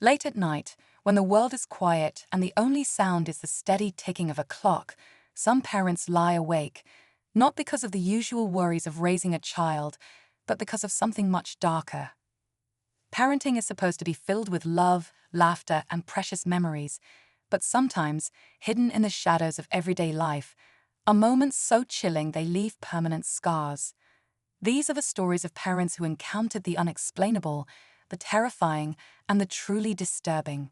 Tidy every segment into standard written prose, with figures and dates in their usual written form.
Late at night, when the world is quiet and the only sound is the steady ticking of a clock, some parents lie awake, not because of the usual worries of raising a child, but because of something much darker. Parenting is supposed to be filled with love, laughter, and precious memories, but sometimes, hidden in the shadows of everyday life, are moments so chilling they leave permanent scars. These are the stories of parents who encountered the unexplainable, the terrifying, and the truly disturbing.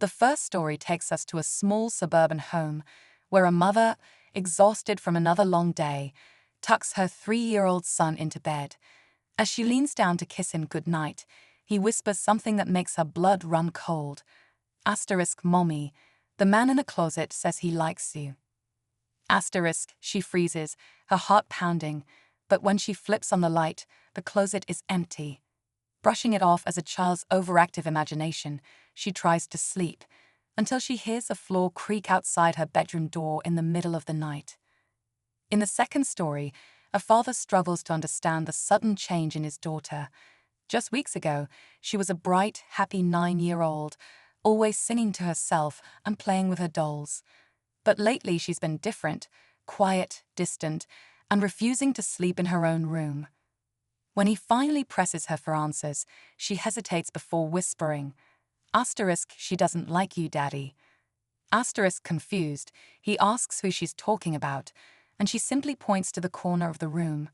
The first story takes us to a small suburban home where a mother, exhausted from another long day, tucks her 3-year-old son into bed. As she leans down to kiss him goodnight, he whispers something that makes her blood run cold. Mommy, the man in the closet says he likes you. She freezes, her heart pounding, but when she flips on the light, the closet is empty. Brushing it off as a child's overactive imagination, she tries to sleep, until she hears a floor creak outside her bedroom door in the middle of the night. In the second story, a father struggles to understand the sudden change in his daughter. Just weeks ago, she was a bright, happy 9-year-old, always singing to herself and playing with her dolls. But lately she's been different, quiet, distant, and refusing to sleep in her own room. When he finally presses her for answers, she hesitates before whispering, she doesn't like you, Daddy. Confused, he asks who she's talking about, and she simply points to the corner of the room.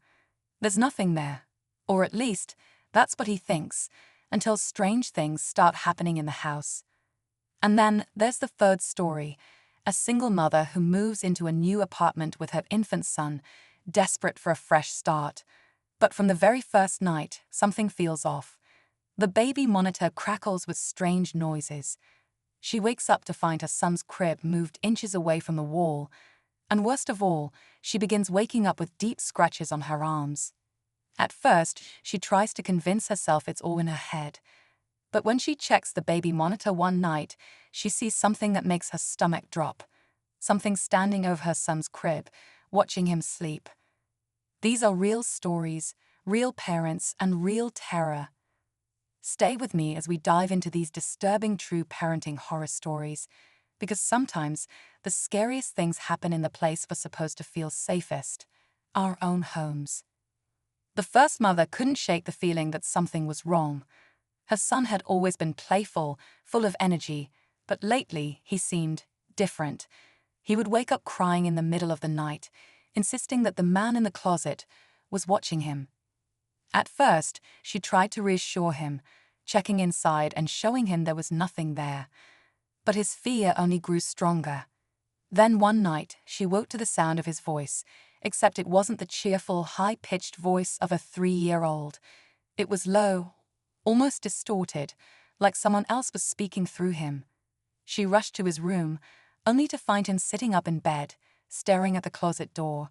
There's nothing there, or at least, that's what he thinks, until strange things start happening in the house. And then there's the third story, a single mother who moves into a new apartment with her infant son, desperate for a fresh start. But from the very first night, something feels off. The baby monitor crackles with strange noises. She wakes up to find her son's crib moved inches away from the wall, and worst of all, she begins waking up with deep scratches on her arms. At first, she tries to convince herself it's all in her head. But when she checks the baby monitor one night, she sees something that makes her stomach drop. Something standing over her son's crib, watching him sleep. These are real stories, real parents, and real terror. Stay with me as we dive into these disturbing true parenting horror stories, because sometimes the scariest things happen in the place we're supposed to feel safest, our own homes. The first mother couldn't shake the feeling that something was wrong. Her son had always been playful, full of energy, but lately he seemed different. He would wake up crying in the middle of the night, insisting that the man in the closet was watching him. At first, she tried to reassure him, checking inside and showing him there was nothing there. But his fear only grew stronger. Then one night, she woke to the sound of his voice, except it wasn't the cheerful, high-pitched voice of a 3-year-old. It was low, almost distorted, like someone else was speaking through him. She rushed to his room, only to find him sitting up in bed, staring at the closet door.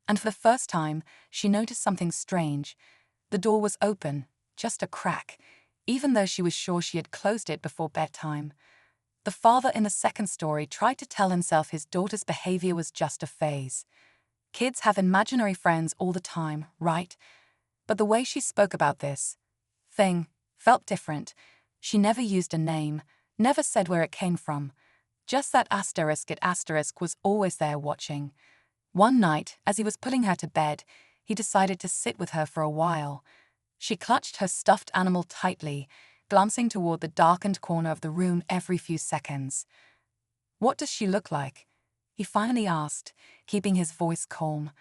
And for the first time, she noticed something strange. The door was open, just a crack, even though she was sure she had closed it before bedtime. The father in the second story tried to tell himself his daughter's behavior was just a phase. Kids have imaginary friends all the time, right? But the way she spoke about this thing felt different. She never used a name, never said where it came from. Just that it was always there watching. One night, as he was putting her to bed, he decided to sit with her for a while. She clutched her stuffed animal tightly, glancing toward the darkened corner of the room every few seconds. "What does she look like?" he finally asked, keeping his voice calm.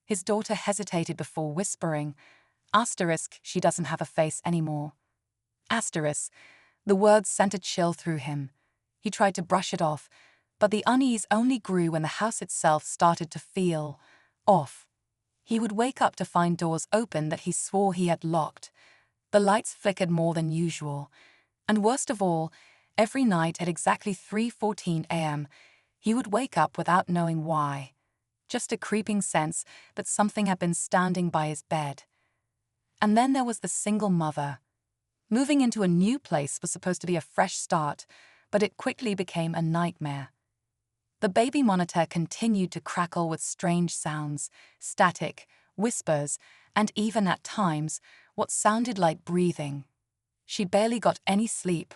His daughter hesitated before whispering, "She doesn't have a face anymore." The words sent a chill through him. He tried to brush it off, but the unease only grew when the house itself started to feel off. He would wake up to find doors open that he swore he had locked. The lights flickered more than usual. And worst of all, every night at exactly 3:14 a.m., he would wake up without knowing why. Just a creeping sense that something had been standing by his bed. And then there was the single mother. Moving into a new place was supposed to be a fresh start, but it quickly became a nightmare. The baby monitor continued to crackle with strange sounds, static, whispers, and even at times, what sounded like breathing. She barely got any sleep,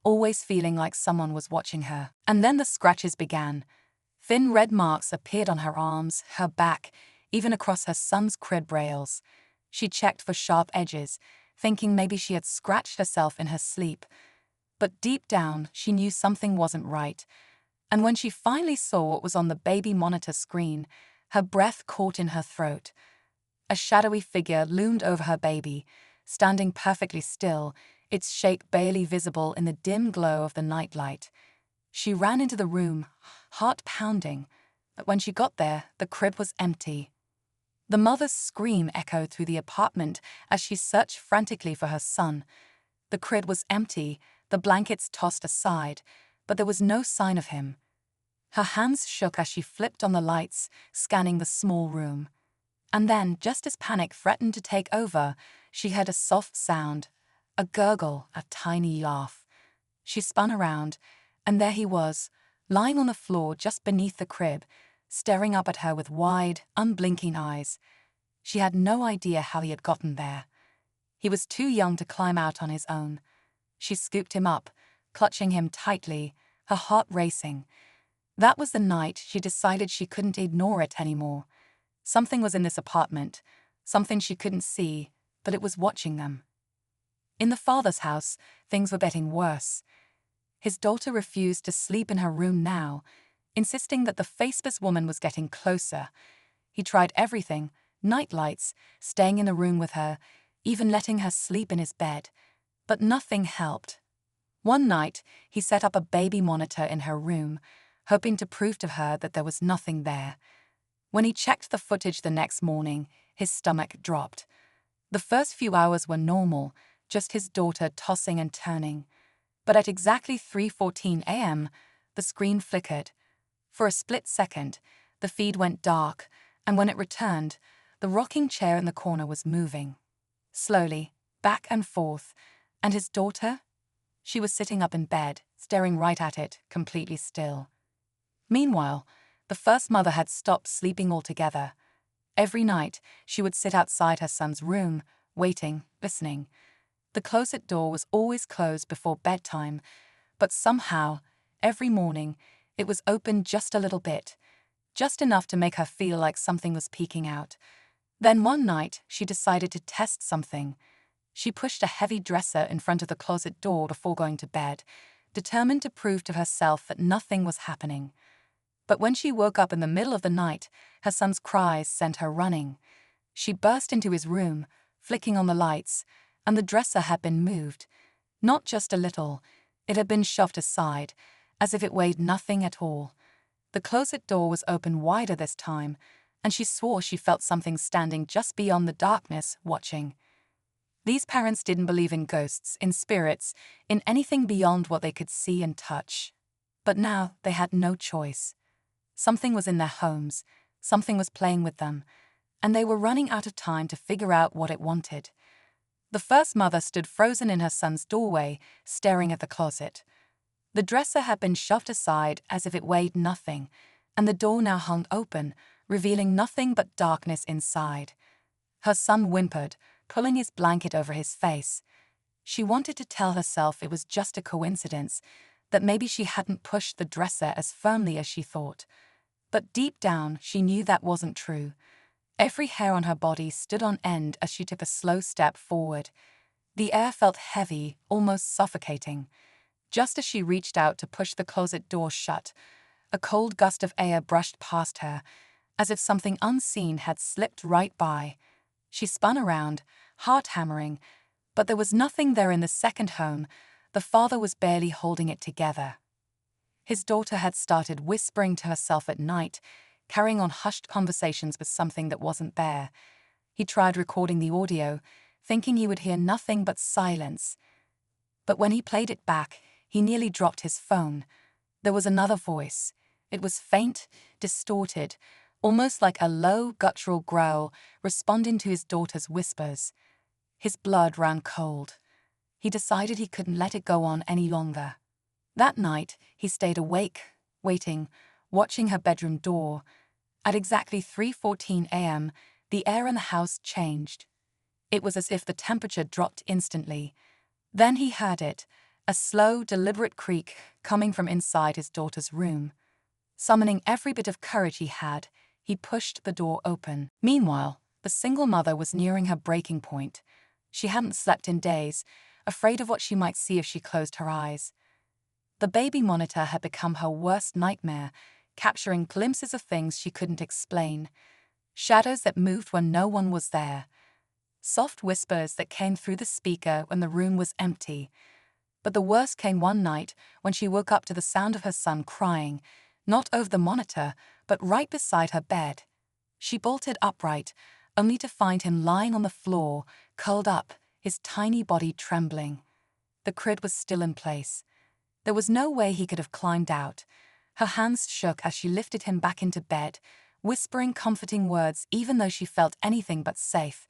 always feeling like someone was watching her. And then the scratches began. Thin red marks appeared on her arms, her back, even across her son's crib rails. She checked for sharp edges, thinking maybe she had scratched herself in her sleep. But deep down, she knew something wasn't right. And when she finally saw what was on the baby monitor screen, her breath caught in her throat. A shadowy figure loomed over her baby, standing perfectly still, its shape barely visible in the dim glow of the nightlight. She ran into the room, heart pounding, but when she got there, the crib was empty. The mother's scream echoed through the apartment as she searched frantically for her son. The crib was empty, the blankets tossed aside, but there was no sign of him. Her hands shook as she flipped on the lights, scanning the small room. And then, just as panic threatened to take over, she heard a soft sound, a gurgle, a tiny laugh. She spun around, and there he was, lying on the floor just beneath the crib, staring up at her with wide, unblinking eyes. She had no idea how he had gotten there. He was too young to climb out on his own. She scooped him up, clutching him tightly, her heart racing. That was the night she decided she couldn't ignore it anymore. Something was in this apartment, something she couldn't see, but it was watching them. In the father's house, things were getting worse. His daughter refused to sleep in her room now, insisting that the faceless woman was getting closer. He tried everything, nightlights, staying in the room with her, even letting her sleep in his bed. But nothing helped. One night, he set up a baby monitor in her room, hoping to prove to her that there was nothing there. When he checked the footage the next morning, his stomach dropped. The first few hours were normal, just his daughter tossing and turning. But at exactly 3:14 a.m., the screen flickered. For a split second, the feed went dark, and when it returned, the rocking chair in the corner was moving. Slowly, back and forth, and his daughter? She was sitting up in bed, staring right at it, completely still. Meanwhile, the first mother had stopped sleeping altogether. Every night, she would sit outside her son's room, waiting, listening. The closet door was always closed before bedtime, but somehow, every morning, it was open just a little bit, just enough to make her feel like something was peeking out. Then one night, she decided to test something. She pushed a heavy dresser in front of the closet door before going to bed, determined to prove to herself that nothing was happening. But when she woke up in the middle of the night, her son's cries sent her running. She burst into his room, flicking on the lights, and the dresser had been moved. Not just a little, it had been shoved aside, as if it weighed nothing at all. The closet door was open wider this time, and she swore she felt something standing just beyond the darkness, watching. These parents didn't believe in ghosts, in spirits, in anything beyond what they could see and touch. But now they had no choice. Something was in their homes, something was playing with them, and they were running out of time to figure out what it wanted. The first mother stood frozen in her son's doorway, staring at the closet. The dresser had been shoved aside as if it weighed nothing, and the door now hung open, revealing nothing but darkness inside. Her son whimpered, pulling his blanket over his face. She wanted to tell herself it was just a coincidence, that maybe she hadn't pushed the dresser as firmly as she thought. But deep down, she knew that wasn't true. Every hair on her body stood on end as she took a slow step forward. The air felt heavy, almost suffocating. Just as she reached out to push the closet door shut, a cold gust of air brushed past her, as if something unseen had slipped right by. She spun around, heart hammering, but there was nothing there in the second home. The father was barely holding it together. His daughter had started whispering to herself at night, carrying on hushed conversations with something that wasn't there. He tried recording the audio, thinking he would hear nothing but silence. But when he played it back, he nearly dropped his phone. There was another voice. It was faint, distorted, almost like a low, guttural growl responding to his daughter's whispers. His blood ran cold. He decided he couldn't let it go on any longer. That night, he stayed awake, waiting, watching her bedroom door. At exactly 3:14 a.m., the air in the house changed. It was as if the temperature dropped instantly. Then he heard it, a slow, deliberate creak coming from inside his daughter's room. Summoning every bit of courage he had, he pushed the door open. Meanwhile, the single mother was nearing her breaking point. She hadn't slept in days, afraid of what she might see if she closed her eyes. The baby monitor had become her worst nightmare, capturing glimpses of things she couldn't explain. Shadows that moved when no one was there. Soft whispers that came through the speaker when the room was empty. But the worst came one night when she woke up to the sound of her son crying, not over the monitor, but right beside her bed. She bolted upright, only to find him lying on the floor, curled up, his tiny body trembling. The crib was still in place. There was no way he could have climbed out. Her hands shook as she lifted him back into bed, whispering comforting words even though she felt anything but safe.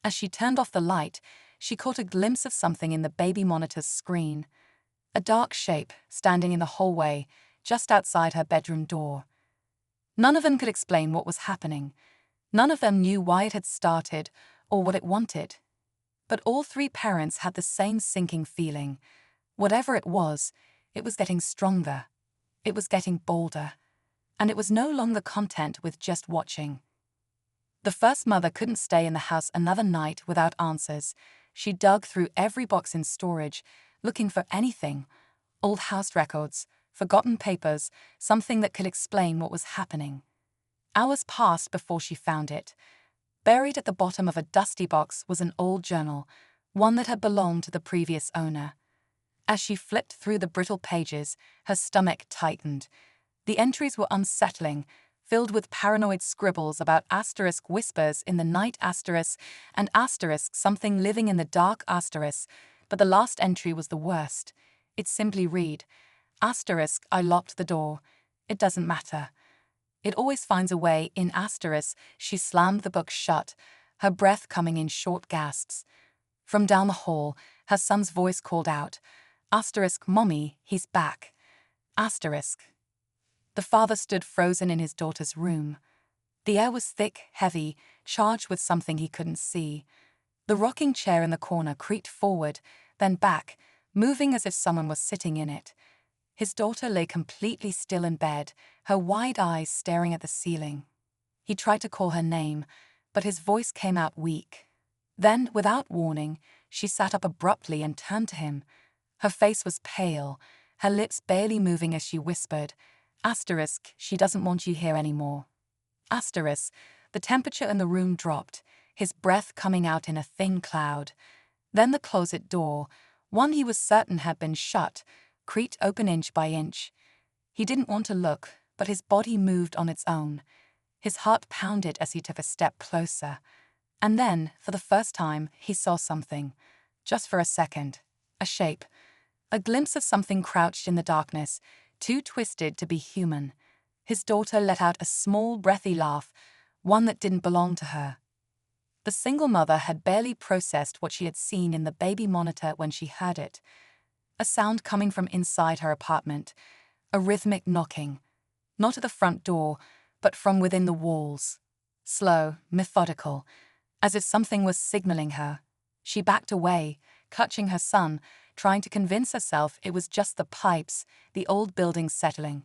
As she turned off the light, she caught a glimpse of something in the baby monitor's screen. A dark shape standing in the hallway, just outside her bedroom door. None of them could explain what was happening. None of them knew why it had started or what it wanted. But all three parents had the same sinking feeling. Whatever it was getting stronger. It was getting bolder. And it was no longer content with just watching. The first mother couldn't stay in the house another night without answers. She dug through every box in storage, looking for anything. Old house records, forgotten papers, something that could explain what was happening. Hours passed before she found it. Buried at the bottom of a dusty box was an old journal, one that had belonged to the previous owner. As she flipped through the brittle pages, her stomach tightened. The entries were unsettling, filled with paranoid scribbles about asterisk whispers in the night asterisk and asterisk something living in the dark asterisk, but the last entry was the worst. It simply read, asterisk, I locked the door. It doesn't matter. It always finds a way in asterisk. She slammed the book shut, her breath coming in short gasps. From down the hall, her son's voice called out, asterisk, Mommy, he's back. Asterisk. The father stood frozen in his daughter's room. The air was thick, heavy, charged with something he couldn't see. The rocking chair in the corner creaked forward, then back, moving as if someone was sitting in it. His daughter lay completely still in bed, her wide eyes staring at the ceiling. He tried to call her name, but his voice came out weak. Then, without warning, she sat up abruptly and turned to him. Her face was pale, her lips barely moving as she whispered, asterisk, she doesn't want you here anymore. Asterisk, the temperature in the room dropped, his breath coming out in a thin cloud. Then the closet door, one he was certain had been shut, creaked open inch by inch. He didn't want to look, but his body moved on its own. His heart pounded as he took a step closer. And then, for the first time, he saw something. Just for a second. A shape. A glimpse of something crouched in the darkness, too twisted to be human. His daughter let out a small, breathy laugh, one that didn't belong to her. The single mother had barely processed what she had seen in the baby monitor when she heard it. A sound coming from inside her apartment. A rhythmic knocking. Not at the front door, but from within the walls. Slow, methodical, as if something was signaling her. She backed away, clutching her son, trying to convince herself it was just the pipes, the old building settling.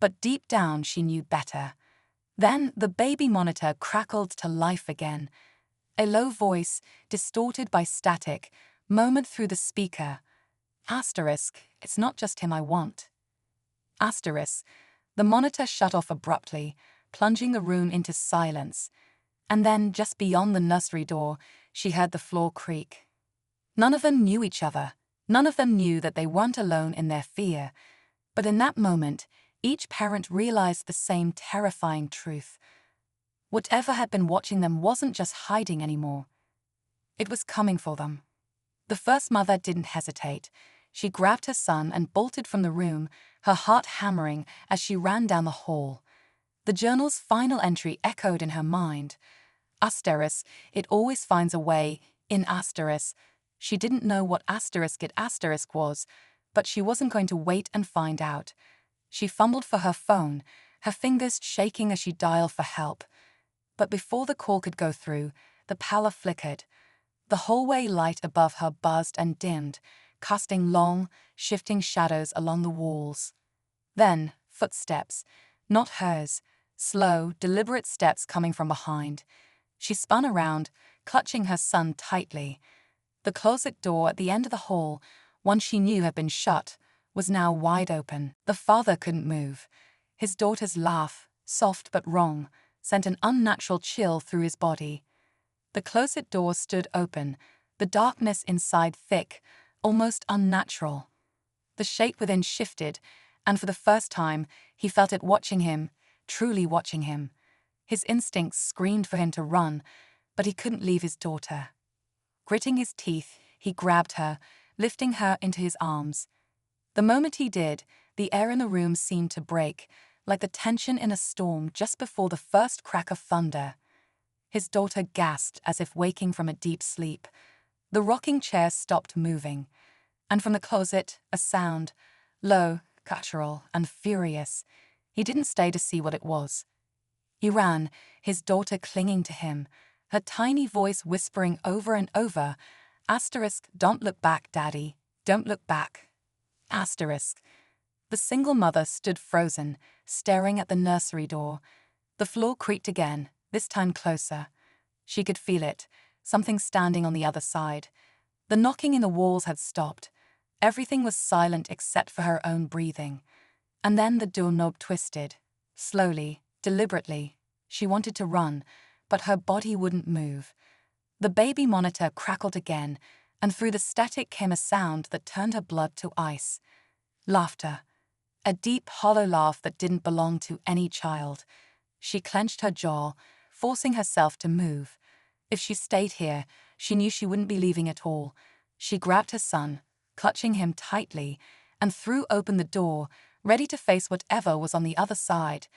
But deep down she knew better. Then the baby monitor crackled to life again. A low voice, distorted by static, murmured through the speaker. Asterisk, it's not just him I want. Asterisk. The monitor shut off abruptly, plunging the room into silence. And then, just beyond the nursery door, she heard the floor creak. None of them knew each other. None of them knew that they weren't alone in their fear. But in that moment, each parent realized the same terrifying truth. Whatever had been watching them wasn't just hiding anymore. It was coming for them. The first mother didn't hesitate. She grabbed her son and bolted from the room, her heart hammering as she ran down the hall. The journal's final entry echoed in her mind. Asterisk, it always finds a way, in asterisk. She didn't know what asterisk was, but she wasn't going to wait and find out. She fumbled for her phone, her fingers shaking as she dialed for help. But before the call could go through, the power flickered. The hallway light above her buzzed and dimmed, casting long, shifting shadows along the walls. Then, footsteps, not hers, slow, deliberate steps coming from behind. She spun around, clutching her son tightly. The closet door at the end of the hall, one she knew had been shut, was now wide open. The father couldn't move. His daughter's laugh, soft but wrong, sent an unnatural chill through his body. The closet door stood open, the darkness inside thick, almost unnatural. The shape within shifted, and for the first time, he felt it watching him, truly watching him. His instincts screamed for him to run, but he couldn't leave his daughter. Gritting his teeth, he grabbed her, lifting her into his arms. The moment he did, the air in the room seemed to break, like the tension in a storm just before the first crack of thunder. His daughter gasped as if waking from a deep sleep. The rocking chair stopped moving, and from the closet, a sound, low, guttural, and furious. He didn't stay to see what it was. He ran, his daughter clinging to him, her tiny voice whispering over and over, "Don't look back, Daddy, don't look back." The single mother stood frozen, staring at the nursery door. The floor creaked again, this time closer. She could feel it, something standing on the other side. The knocking in the walls had stopped. Everything was silent except for her own breathing. And then the doorknob twisted. Slowly, deliberately. She wanted to run, but her body wouldn't move. The baby monitor crackled again, and through the static came a sound that turned her blood to ice. Laughter. A deep, hollow laugh that didn't belong to any child. She clenched her jaw, forcing herself to move. If she stayed here, she knew she wouldn't be leaving at all. She grabbed her son, clutching him tightly, and threw open the door, ready to face whatever was on the other side.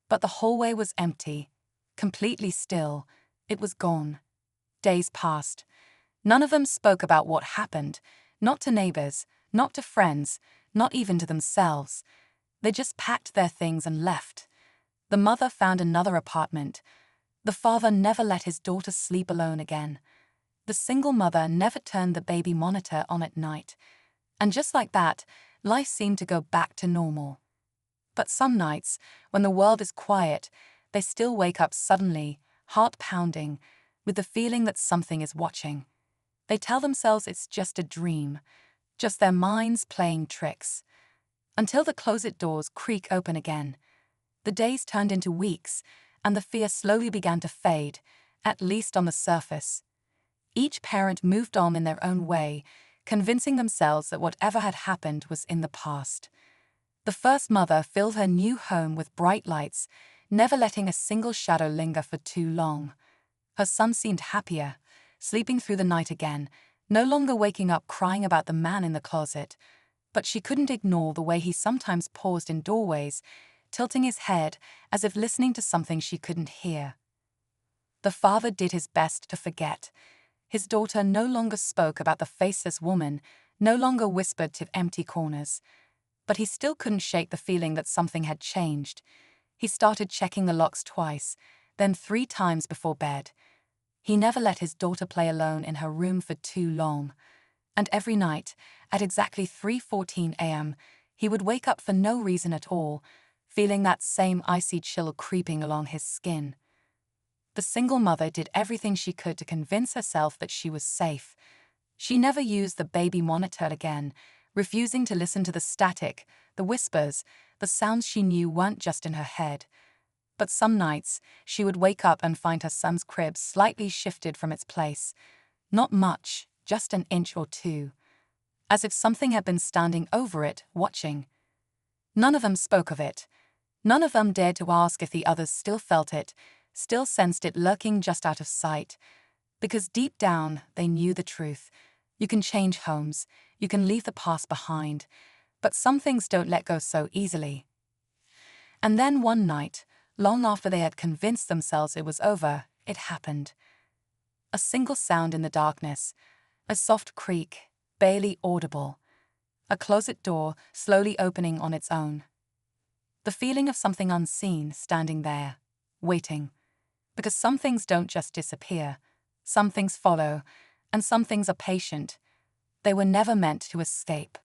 But the hallway was empty, completely still. It was gone. Days passed. None of them spoke about what happened, not to neighbors, not to friends, not even to themselves. They just packed their things and left. The mother found another apartment. The father never let his daughter sleep alone again. The single mother never turned the baby monitor on at night. And just like that, life seemed to go back to normal. But some nights, when the world is quiet, they still wake up suddenly, heart pounding, with the feeling that something is watching. They tell themselves it's just a dream, just their minds playing tricks. Until the closet doors creak open again. The days turned into weeks, and the fear slowly began to fade, at least on the surface. Each parent moved on in their own way, convincing themselves that whatever had happened was in the past. The first mother filled her new home with bright lights, never letting a single shadow linger for too long. Her son seemed happier, sleeping through the night again, no longer waking up crying about the man in the closet. But she couldn't ignore the way he sometimes paused in doorways, tilting his head as if listening to something she couldn't hear. The father did his best to forget. His daughter no longer spoke about the faceless woman, no longer whispered to empty corners. But he still couldn't shake the feeling that something had changed. He started checking the locks twice, then 3 times before bed. He never let his daughter play alone in her room for too long. And every night, at exactly 3:14 a.m., he would wake up for no reason at all, feeling that same icy chill creeping along his skin. The single mother did everything she could to convince herself that she was safe. She never used the baby monitor again, refusing to listen to the static, the whispers, the sounds she knew weren't just in her head. But some nights, she would wake up and find her son's crib slightly shifted from its place. Not much, just an inch or two. As if something had been standing over it, watching. None of them spoke of it. None of them dared to ask if the others still felt it, still sensed it lurking just out of sight. Because deep down, they knew the truth. You can change homes, you can leave the past behind, but some things don't let go so easily. And then one night, long after they had convinced themselves it was over, it happened. A single sound in the darkness, a soft creak, barely audible. A closet door slowly opening on its own. The feeling of something unseen standing there, waiting. Because some things don't just disappear. Some things follow, and some things are patient. They were never meant to escape.